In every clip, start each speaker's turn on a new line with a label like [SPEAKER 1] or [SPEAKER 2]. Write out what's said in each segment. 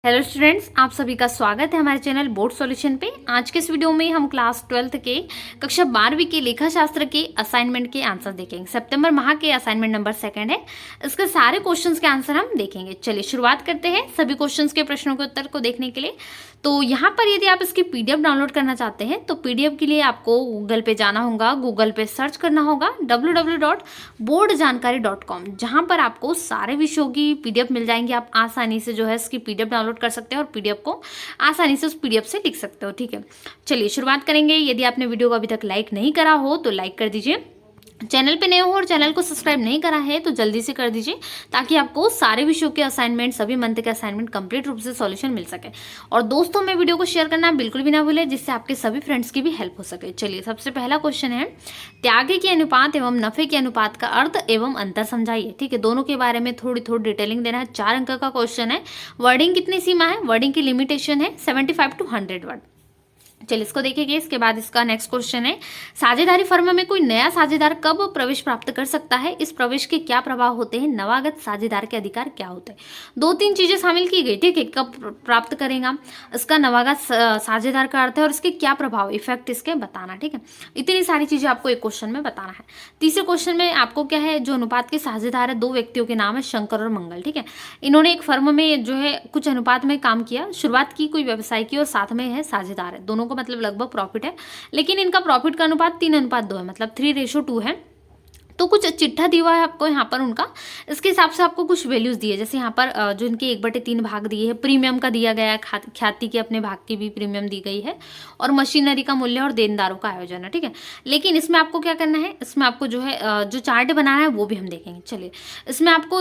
[SPEAKER 1] Hello students, आप सभी का स्वागत है हमारे चैनल बोर्ड सॉल्यूशन पे। आज के इस वीडियो में हम क्लास 12th के कक्षा 12वीं के लेखा शास्त्र के असाइनमेंट के आंसर देखेंगे। सितंबर माह के असाइनमेंट नंबर 2 है। इसके सारे क्वेश्चंस के आंसर हम देखेंगे। चलिए शुरुआत करते हैं सभी क्वेश्चंस के प्रश्नों के उत्तर को देखने के लिए। तो यहाँ पर यदि आप इसकी पीडीएफ डाउनलोड करना चाहते हैं तो पीडीएफ के लिए आपको गूगल पे जाना होगा। गूगल पे सर्च करना होगा www.boardjankari.com, जहाँ पर आपको सारे विषयों की पीडीएफ मिल जाएंगी। आप आसानी से जो है इसकी पीडीएफ डाउनलोड कर सकते हैं और पीडीएफ को आसानी से उस पीडीएफ से लिख सकते हो। ठीक है, चलिए शुरुआत करेंगे। यदि आपने वीडियो को अभी तक लाइक नहीं करा हो तो लाइक कर दीजिए। चैनल पे नए हो और चैनल को सब्सक्राइब नहीं करा है तो जल्दी से कर दीजिए, ताकि आपको सारे विषयों के असाइनमेंट, सभी मंथ के असाइनमेंट कंप्लीट रूप से सॉल्यूशन मिल सके। और दोस्तों में वीडियो को शेयर करना बिल्कुल भी ना भूलें, जिससे आपके सभी फ्रेंड्स की भी हेल्प हो सके। चलिए सबसे पहला क्वेश्चन है, त्याग के अनुपात एवं नफे के अनुपात का अर्थ एवं अंतर समझाइए। ठीक है, दोनों के बारे में थोड़ी डिटेलिंग देना है। 4 अंक का क्वेश्चन है। वर्डिंग कितनी सीमा है? वर्डिंग की लिमिटेशन है 75 to 100 वर्ड। चलिए इसको देखेंगे। इसके बाद इसका नेक्स्ट क्वेश्चन है, साझेदारी फर्म में कोई नया साझेदार कब प्रवेश प्राप्त कर सकता है? इस प्रवेश के क्या प्रभाव होते हैं? नवागत साझेदार के अधिकार क्या होते हैं? 2-3 चीजें शामिल की गई। ठीक है, कब प्राप्त करेगा, इसका नवागत साझेदार का अर्थ है और इसके क्या प्रभाव, इफेक्ट इसके बताना। ठीक है, इतनी सारी चीजें आपको एक क्वेश्चन में बताना है। तीसरे क्वेश्चन में आपको क्या है, जो अनुपात के साझेदार है 2 व्यक्तियों के नाम है शंकर और मंगल। ठीक है, इन्होंने एक फर्म में जो है कुछ अनुपात में काम किया, शुरुआत की, कोई व्यवसाय की और साथ में है साझेदार है। दोनों को मतलब लगभग प्रॉफिट है, लेकिन इनका प्रॉफिट का अनुपात 3:2 है, मतलब 3:2 है। तो कुछ चिट्ठा दिया हुआ है आपको यहाँ पर उनका, इसके हिसाब से आपको कुछ वैल्यूज दिए। जैसे यहाँ पर जो इनके 1/3 भाग दिए हैं, प्रीमियम का दिया गया है, ख्याति के अपने भाग की भी प्रीमियम दी गई है, और मशीनरी का मूल्य और देनदारों का आयोजन है। ठीक है, लेकिन इसमें आपको क्या करना है, इसमें आपको जो है जो चार्ट बनाना है वो भी हम देखेंगे। चलिए इसमें आपको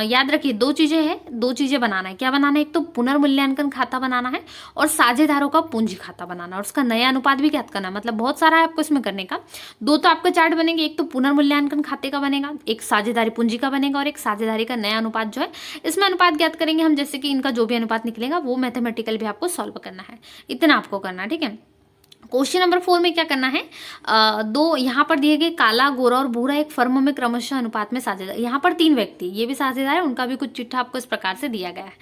[SPEAKER 1] याद रखिए 2 चीजें हैं, 2 चीजें बनाना है। क्या बनाना है? एक तो पुनर्मूल्यांकन खाता बनाना है और साझेदारों का पूंजी खाता बनाना, और उसका नया अनुपात भी ज्ञात करना। मतलब बहुत सारा है आपको इसमें करने का। 2 तो आपका चार्ट बनेंगे, एक तो पुनर्मूल्यांकन खाते का बनेगा, एक साझेदारी पूंजी का बनेगा, और एक साझेदारी का नया अनुपात जो है, इसमें अनुपात ज्ञात करेंगे हम। जैसे कि इनका जो भी अनुपात निकलेगा वो मैथमेटिकल भी आपको सॉल्व करना है। इतना आपको करना है। ठीक है, क्वेश्चन नंबर 4 में क्या करना है, 2 यहाँ पर दिए गए काला, गोरा और भूरा एक फर्म में क्रमशः अनुपात में साझेदार। यहाँ पर 3 व्यक्ति, ये भी साझेदार है, उनका भी कुछ चिट्ठा आपको इस प्रकार से दिया गया है।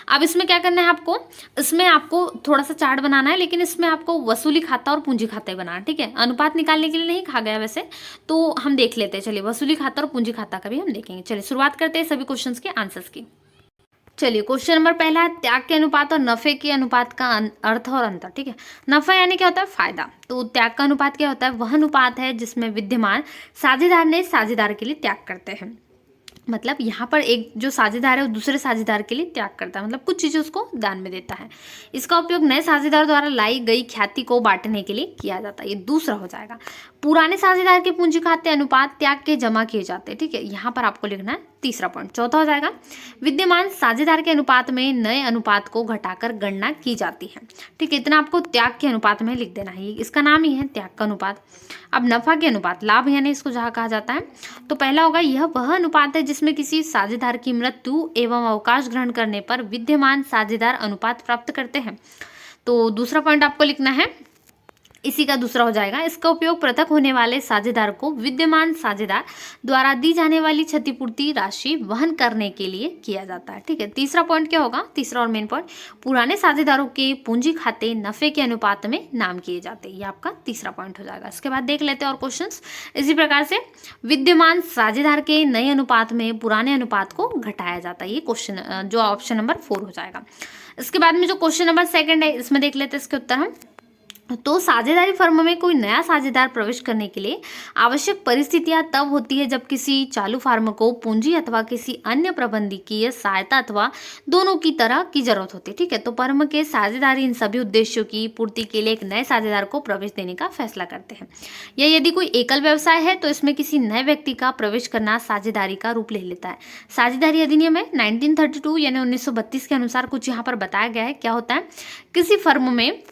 [SPEAKER 1] अब इसमें क्या करना है आपको, इसमें आपको थोड़ा सा चार्ट बनाना है, लेकिन इसमें आपको वसूली खाता और पूंजी खाता ही बनाना। ठीक है, अनुपात निकालने के लिए नहीं कहा गया वैसे, तो हम देख लेते हैं। चलिए वसूली खाता और पूंजी खाता का भी हम देखेंगे। चलिए शुरुआत करते हैं सभी क्वेश्चन के आंसर्स की। चलिए क्वेश्चन नंबर पहला है, त्याग के अनुपात और नफे के अनुपात का अर्थ और अंतर। ठीक है, नफा यानी क्या होता है? फायदा। तो त्याग का अनुपात क्या होता है? वह अनुपात है जिसमें विद्यमान साझेदार ने साझेदार के लिए त्याग करते हैं। मतलब यहाँ पर एक जो साझेदार है वो दूसरे साझेदार के लिए त्याग करता है, मतलब कुछ चीजें उसको दान में देता है। इसका उपयोग नए साझेदार द्वारा लाई गई ख्याति को बांटने के लिए किया जाता है। ये दूसरा हो जाएगा। पुराने साझेदार के पूंजी खाते अनुपात त्याग के जमा किए जाते हैं। ठीक है, यहाँ पर आपको लिखना है तीसरा पॉइंट। चौथा हो जाएगा, विद्यमान साझेदार के अनुपात में नए अनुपात को घटाकर गणना की जाती है। ठीक है, इतना आपको त्याग के अनुपात में लिख देना है, इसका नाम ही है त्याग का अनुपात। अब नफा के अनुपात, लाभ यानी इसको जहाँ कहा जाता है, तो पहला होगा, यह वह अनुपात है जिसमें किसी साझेदार की मृत्यु एवं अवकाश ग्रहण करने पर विद्यमान साझेदार अनुपात प्राप्त करते हैं। तो दूसरा पॉइंट आपको लिखना है, इसी का दूसरा हो जाएगा, इसका उपयोग पृथक होने वाले साझेदार को विद्यमान साझेदार द्वारा दी जाने वाली क्षतिपूर्ति राशि वहन करने के लिए किया जाता है। ठीक है, तीसरा पॉइंट क्या होगा, तीसरा और मेन पॉइंट, पुराने साझेदारों के पूंजी खाते नफे के अनुपात में नाम किए जाते हैं। ये आपका तीसरा पॉइंट हो जाएगा। इसके बाद देख लेते हैं और क्वेश्चंस। इसी प्रकार से विद्यमान साझेदार के नए अनुपात में पुराने अनुपात को घटाया जाता है। ये क्वेश्चन जो ऑप्शन नंबर 4 हो जाएगा। इसके बाद में जो क्वेश्चन नंबर 2 है, इसमें देख लेते हैं इसके उत्तर हम। तो साझेदारी फर्म में कोई नया साझेदार प्रवेश करने के लिए आवश्यक परिस्थितियां तब होती है जब किसी चालू फर्म को पूंजी अथवा किसी अन्य प्रबंधकीय सहायता अथवा दोनों की तरह की जरूरत होती है। ठीक है, तो फर्म के साझेदारी इन सभी उद्देश्यों की पूर्ति के लिए एक नए साझेदार को प्रवेश देने का फैसला करते हैं। या यदि कोई एकल व्यवसाय है तो इसमें किसी नए व्यक्ति का प्रवेश करना साझेदारी का रूप ले लेता है। साझेदारी अधिनियम है 1932 यानी 1932 के अनुसार कुछ यहाँ पर बताया गया है। क्या होता है, किसी फर्म में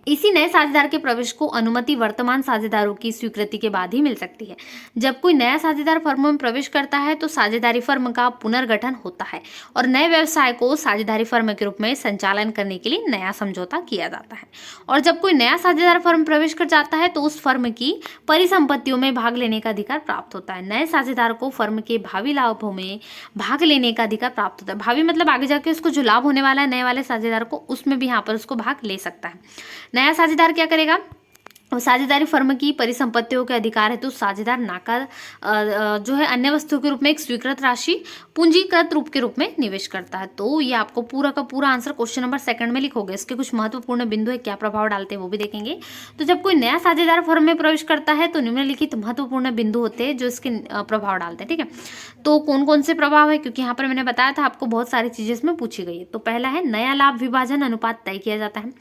[SPEAKER 1] इसी नए साझेदार के प्रवेश को अनुमति वर्तमान साझेदारों की स्वीकृति के बाद ही मिल सकती है। जब कोई नया साझेदार फर्म में प्रवेश करता है तो साझेदारी फर्म का पुनर्गठन होता है और नए व्यवसाय को साझेदारी फर्म के रूप में संचालन करने के लिए नया समझौता किया जाता है। और जब कोई नया साझेदार फर्म प्रवेश कर जाता है तो उस फर्म की परिसंपत्तियों में भाग लेने का अधिकार प्राप्त होता है। नए साझेदार को फर्म के भावी लाभों में भाग लेने का अधिकार प्राप्त होता है। भावी मतलब आगे जाके उसको जो लाभ होने वाला है नए वाले साझेदार को, उसमें भी यहाँ पर उसको भाग ले सकता है। नया साझेदार क्या करेगा, साझेदारी फर्म की परिसंपत्तियों के अधिकार है तो साझेदार नाका जो है अन्य वस्तुओं के रूप में एक स्वीकृत राशि पूंजीकृत रूप के रूप में निवेश करता है। तो ये आपको पूरा का पूरा आंसर क्वेश्चन नंबर 2 में लिखोगे। इसके कुछ महत्वपूर्ण बिंदु है, क्या प्रभाव डालते हैं वो भी देखेंगे। तो जब कोई नया साझेदार फर्म में प्रवेश करता है तो निम्नलिखित महत्वपूर्ण बिंदु होते हैं जो इसके प्रभाव डालते हैं। ठीक है, तो कौन कौन से प्रभाव है, क्योंकि यहाँ पर मैंने बताया था आपको बहुत सारी चीजें इसमें पूछी गई है। तो पहला है नया लाभ विभाजन अनुपात तय किया जाता है।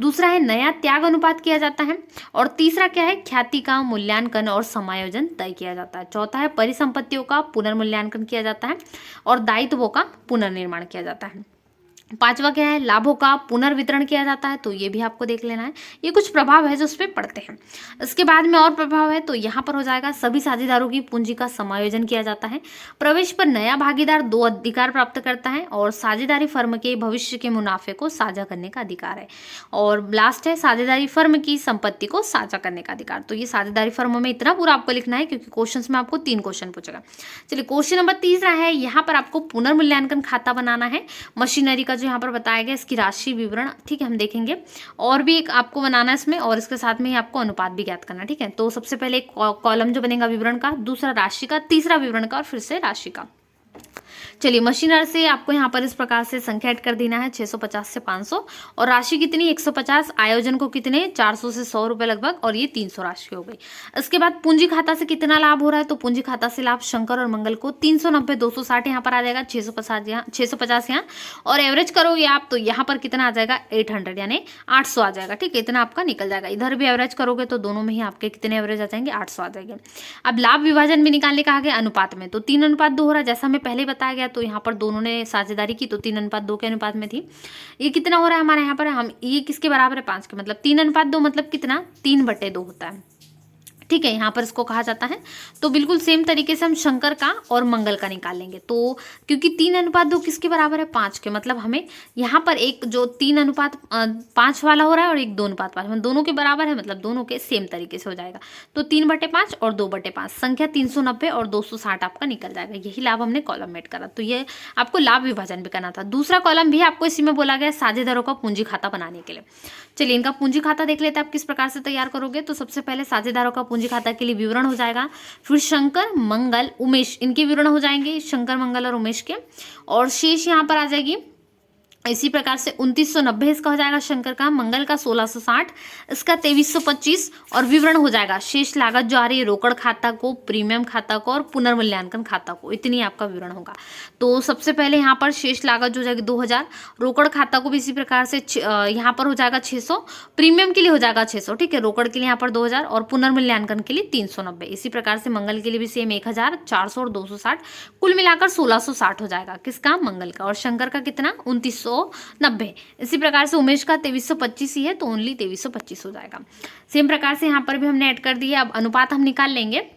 [SPEAKER 1] दूसरा है नया त्याग अनुपात किया जाता है। और तीसरा क्या है, ख्याति का मूल्यांकन और समायोजन तय किया जाता है। चौथा है परिसंपत्तियों का पुनर्मूल्यांकन किया जाता है और दायित्वों का पुनर्निर्माण किया जाता है। पांचवा क्या है, लाभों का पुनर्वितरण किया जाता है। तो ये भी आपको देख लेना है। ये कुछ प्रभाव है जो उस पर पड़ते हैं। इसके बाद में और प्रभाव है, तो यहाँ पर हो जाएगा सभी साझेदारों की पूंजी का समायोजन किया जाता है। प्रवेश पर नया भागीदार 2 अधिकार प्राप्त करता है और साझेदारी फर्म के भविष्य के मुनाफे को साझा करने का अधिकार है। और लास्ट है साझेदारी फर्म की संपत्ति को साझा करने का अधिकार। तो ये साझेदारी फर्म में इतना पूरा आपको लिखना है, क्योंकि क्वेश्चन में आपको 3 क्वेश्चन पूछेगा। चलिए क्वेश्चन नंबर 3 है, यहाँ पर आपको पुनर्मूल्यांकन खाता बनाना है। मशीनरी का यहाँ पर बताया गया इसकी राशि विवरण, ठीक है, हम देखेंगे। और भी एक आपको बनाना है इसमें, और इसके साथ में ही आपको अनुपात भी ज्ञात करना। ठीक है, तो सबसे पहले एक कॉलम जो बनेगा विवरण का, दूसरा राशि का, तीसरा विवरण का और फिर से राशि का। चलिए मशीनर से आपको यहाँ पर इस प्रकार से संख्या ऐड कर देना है 650 से 500 और राशि कितनी 150, आयोजन को कितने 400 से 100 रुपए लगभग, और ये 300 राशि हो गई। इसके बाद पूंजी खाता से कितना लाभ हो रहा है, तो पूंजी खाता से लाभ शंकर और मंगल को 390, 260 यहाँ पर आ जाएगा, 650 यहाँ और एवरेज करोगे आप तो यहाँ पर कितना आ जाएगा 800 यानी 800 आ जाएगा। ठीक है, इतना आपका निकल जाएगा। इधर भी एवरेज करोगे तो दोनों में ही आपके कितने एवरेज आ जाएंगे 800 आ जाएंगे। अब लाभ विभाजन भी निकालने कहा गया अनुपात में, तो 3:2 हो रहा है जैसा हमें पहले बताया गया। तो यहाँ पर दोनों ने साझेदारी की तो 3:2 के अनुपात में थी। ये कितना हो रहा है हमारे यहाँ पर, हम ये किसके बराबर है 5 के, मतलब 3:2 मतलब कितना 3/2 होता है। ठीक है, यहाँ पर इसको कहा जाता है। तो बिल्कुल सेम तरीके से हम शंकर का और मंगल का निकाल लेंगे। तो क्योंकि 3:2 किसके बराबर है 5 के, मतलब हमें यहाँ पर एक जो 3:5 वाला हो रहा है और एक 2:5, दोनों के बराबर है, मतलब दोनों के सेम तरीके से हो जाएगा। तो 3/5 और 2/5 संख्या 390 और 260 आपका निकल जाएगा। यही लाभ हमने कॉलम में करा। तो ये आपको लाभ विभाजन भी करना था। दूसरा कॉलम भी आपको इसी में बोला गया साझेदारों का पूंजी खाता बनाने के लिए। चलिए इनका पूंजी खाता देख लेते हैं आप किस प्रकार से तैयार करोगे। तो सबसे पहले साझेदारों का पूंजी खाता के लिए विवरण हो जाएगा, फिर शंकर, मंगल, उमेश इनके विवरण हो जाएंगे, शंकर, मंगल और उमेश के, और शेष यहाँ पर आ जाएगी इसी प्रकार से 2990 इसका हो जाएगा शंकर का, मंगल का 1660, इसका 2325 और विवरण हो जाएगा शेष लागत जो आ रही है रोकड़ खाता को, प्रीमियम खाता को और पुनर्मूल्यांकन खाता को, इतनी आपका विवरण होगा। तो सबसे पहले यहाँ पर शेष लागत जो हो जाएगी 2000, रोकड़ खाता को भी इसी प्रकार से यहाँ पर हो जाएगा 600, प्रीमियम के लिए हो जाएगा 600, ठीक है, रोकड़ के लिए यहाँ पर 2000 और पुनर्मूल्यांकन के लिए 390। इसी प्रकार से मंगल के लिए भी सेम 1000, 400 और 260, कुल मिलाकर 1660 हो जाएगा किसका, मंगल का, और शंकर का कितना 2990। इसी प्रकार से उमेश का 2325 ही है तो ओनली 2325 हो जाएगा। सेम प्रकार से यहाँ पर भी हमने ऐड कर दिया। अब अनुपात हम निकाल लेंगे।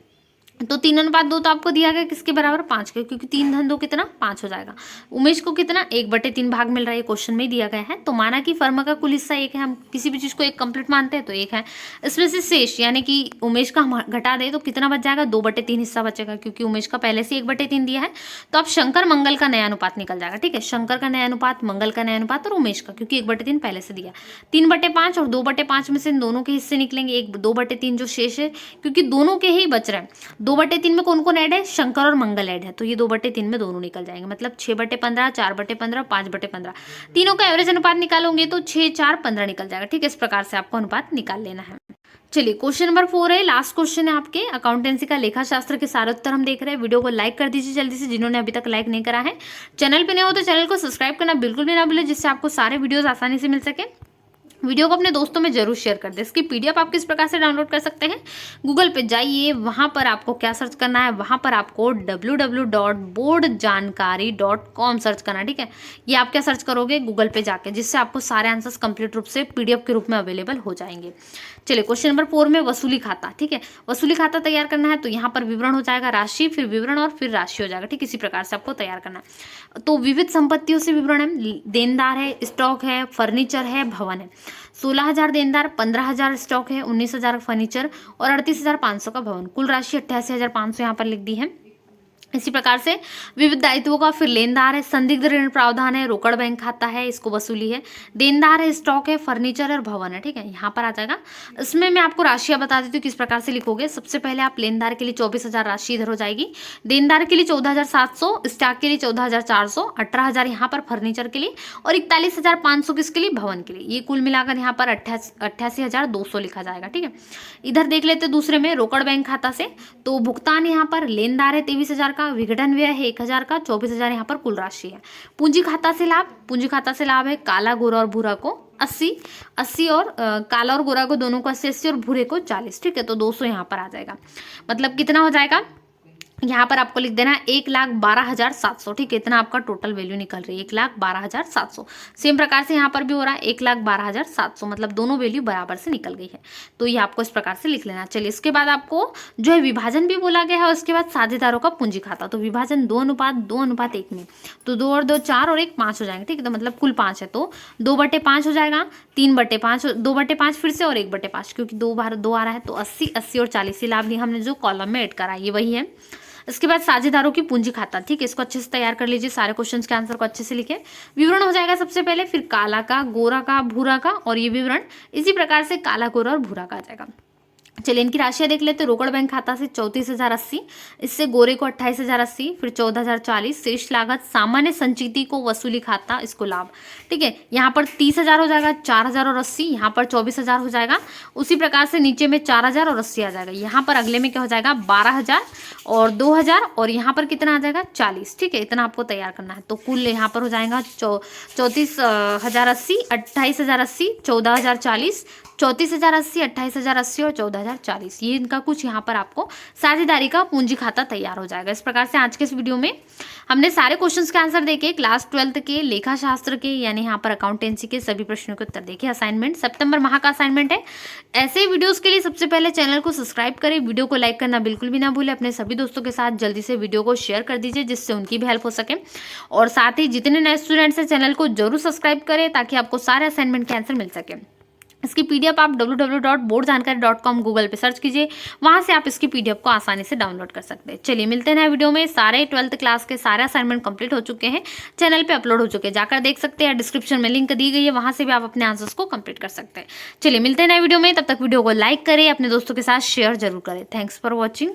[SPEAKER 1] तो 3:2 तो आपको दिया गया किसके बराबर 5 के, क्योंकि 3:2 कितना 5 हो जाएगा। उमेश को कितना 1/3 भाग मिल रहा है, क्वेश्चन में दिया गया है। तो माना कि फर्म का कुल हिस्सा 1 है, हम किसी भी चीज को 1 कंप्लीट मानते हैं तो 1 है। इसमें से शेष यानी कि उमेश का हम घटा दे तो कितना बच जाएगा 2/3 हिस्सा बचेगा, क्योंकि उमेश का पहले से 1/3 दिया है। तो अब शंकर मंगल का नया अनुपात निकल जाएगा। ठीक है, शंकर का नया अनुपात, मंगल का नया अनुपात और उमेश का, क्योंकि 1/3 पहले से दिया। 3/5 और 2/5 में से दोनों के हिस्से निकलेंगे, 2/3 जो शेष है, क्योंकि दोनों के ही बच रहे हैं। 2/3 में कौन कौन ऐड है, शंकर और मंगल ऐड है, तो ये 2/3 में दोनों निकल जाएंगे, मतलब 6/15, 4/15, 5/15। तीनों का एवरेज अनुपात निकालोगे तो 6, 4, 15 निकल जाएगा। ठीक है, इस प्रकार से आपको अनुपात निकाल लेना है। चलिए क्वेश्चन नंबर 4 है, लास्ट क्वेश्चन है आपके अकाउंटेंसी का, लेखा शास्त्र के सारे उत्तर हम देख रहे हैं। वीडियो को लाइक कर दीजिए जल्दी से, जिन्होंने अभी तक लाइक नहीं करा है। चैनल पे नए हो तो चैनल को सब्सक्राइब करना बिल्कुल भी ना भूलें, जिससे आपको सारे वीडियोस आसानी से मिल सके। वीडियो को अपने दोस्तों में जरूर शेयर कर दें। इसकी पीडीएफ आप किस प्रकार से डाउनलोड कर सकते हैं, गूगल पे जाइए, वहाँ पर आपको क्या सर्च करना है, वहाँ पर आपको www.boardjankari.com सर्च करना है, ठीक है। ये आप क्या सर्च करोगे गूगल पे जाके, जिससे आपको सारे आंसर्स कंप्लीट रूप से पीडीएफ के रूप में अवेलेबल हो जाएंगे। चलिए क्वेश्चन नंबर 4 में वसूली खाता, ठीक है। वसूली खाता तैयार करना है तो यहाँ पर विवरण हो जाएगा, राशि, फिर विवरण और फिर राशि हो जाएगा, ठीक। इसी प्रकार से आपको तैयार करना है। तो विविध संपत्तियों से विवरण है, देनदार है, स्टॉक है, फर्नीचर है, भवन है। 16,000 देनदार, 15,000 स्टॉक है, 19,000 फर्नीचर और 38,500 का भवन। कुल राशि 88,500 यहाँ पर लिख दी है। इसी प्रकार से विविध दायित्वों का फिर लेनदार है, संदिग्ध ऋण प्रावधान है, रोकड़ बैंक खाता है, इसको वसूली है, देनदार है, स्टॉक है, फर्नीचर और भवन है, ठीक है। यहाँ पर आ जाएगा। इसमें मैं आपको राशियां बता देती हूँ किस प्रकार से लिखोगे। सबसे पहले आप लेनदार के लिए 24,000 राशि इधर हो जाएगी, देनदार के लिए 14,700, स्टॉक के लिए 14,400, 18,000 यहाँ पर फर्नीचर के लिए और 41,500 किसके लिए, भवन के लिए। ये कुल मिलाकर यहाँ पर 88,200 लिखा जाएगा, ठीक है। इधर देख लेते दूसरे में रोकड़ बैंक खाता से, तो भुगतान यहाँ पर लेनदार है 23,000 का, विघटन व्यय है 1,000 का, 24,000 यहाँ पर कुल राशि है। पूंजी खाता से लाभ, पूंजी खाता से लाभ है काला, गोरा और भूरा को 80 और काला और गोरा को दोनों को 80 और भूरे को 40, ठीक है। तो 200 यहाँ पर आ जाएगा। मतलब कितना हो जाएगा, यहाँ पर आपको लिख देना 1,12,700, ठीक है। इतना आपका टोटल वैल्यू निकल रही है 1,12,700। सेम प्रकार से यहाँ पर भी हो रहा है 1,12,700, मतलब दोनों वैल्यू बराबर से निकल गई है। तो ये आपको इस प्रकार से लिख लेना। चलिए इसके बाद आपको जो है विभाजन भी बोला गया है, उसके बाद साझेदारों का पूंजी खाता। तो विभाजन 2:2:1 में, तो 2 और 2 4 और 1 5 हो जाएंगे, ठीक है। तो मतलब कुल 5 है, तो 2/5 हो जाएगा, 3/5, 2/5 फिर से और 1/5, क्योंकि 2 बार 2 आ रहा है। तो 80, 80 और 40 लाभ नहीं, हमने जो कॉलम में ऐड करा ये वही है। इसके बाद साझेदारों की पूंजी खाता, ठीक है। इसको अच्छे से तैयार कर लीजिए, सारे क्वेश्चंस के आंसर को अच्छे से लिखे। विवरण हो जाएगा सबसे पहले, फिर काला का, गोरा का, भूरा का और ये विवरण इसी प्रकार से काला, गोरा और भूरा का आ जाएगा। चलिए इनकी राशियां देख लेते हैं। रोकड़ बैंक खाता से 34,080, इससे गोरे को 28,080, फिर 14,040, शेष लागत सामान्य संचिति को वसूली खाता, इसको लाभ, ठीक है। यहाँ पर 30,000 हो जाएगा, 4,000 और 80, यहाँ पर 24,000 हो जाएगा। उसी प्रकार से नीचे में 4,000 और 80 आ जाएगा। यहाँ पर अगले में क्या हो जाएगा 12,000 और 2,000 और यहाँ पर कितना आ जाएगा 40, ठीक है। इतना आपको तैयार करना है। तो कुल यहाँ पर हो जाएगा 34,080, 28,080, 14,040, 34,080, 28,080 और 14,040। ये इनका कुछ यहाँ पर आपको साझेदारी का पूंजी खाता तैयार हो जाएगा। इस प्रकार से आज के इस वीडियो में हमने सारे क्वेश्चंस के आंसर देखे, क्लास 12th के लेखा शास्त्र के यानी यहाँ पर अकाउंटेंसी के सभी प्रश्नों के उत्तर देखे। असाइनमेंट सितंबर माह का असाइनमेंट है। ऐसे वीडियोस के लिए सबसे पहले चैनल को सब्सक्राइब करें, वीडियो को लाइक करना बिल्कुल भी ना भूलें। अपने सभी दोस्तों के साथ जल्दी से वीडियो को शेयर कर दीजिए, जिससे उनकी भी हेल्प हो सके। और साथ ही जितने नए स्टूडेंट्स हैं चैनल को जरूर सब्सक्राइब करें, ताकि आपको सारे असाइनमेंट के आंसर मिल सके। इसकी पीडीएफ आप www.boardjankari.com गूगल पे सर्च कीजिए, वहां से आप इसकी पीडीएफ को आसानी से डाउनलोड कर सकते हैं। चलिए मिलते हैं नए वीडियो में। सारे 12th क्लास के सारे असाइनमेंट कंप्लीट हो चुके हैं, चैनल पे अपलोड हो चुके हैं, जाकर देख सकते हैं। डिस्क्रिप्शन में लिंक दी गई है, वहां से भी आप अपने आंसर्स को कंप्लीट कर सकते हैं। चलिए मिलते हैं नए वीडियो में, तब तक वीडियो को लाइक करें, अपने दोस्तों के साथ शेयर जरूर करें। Thanks for watching.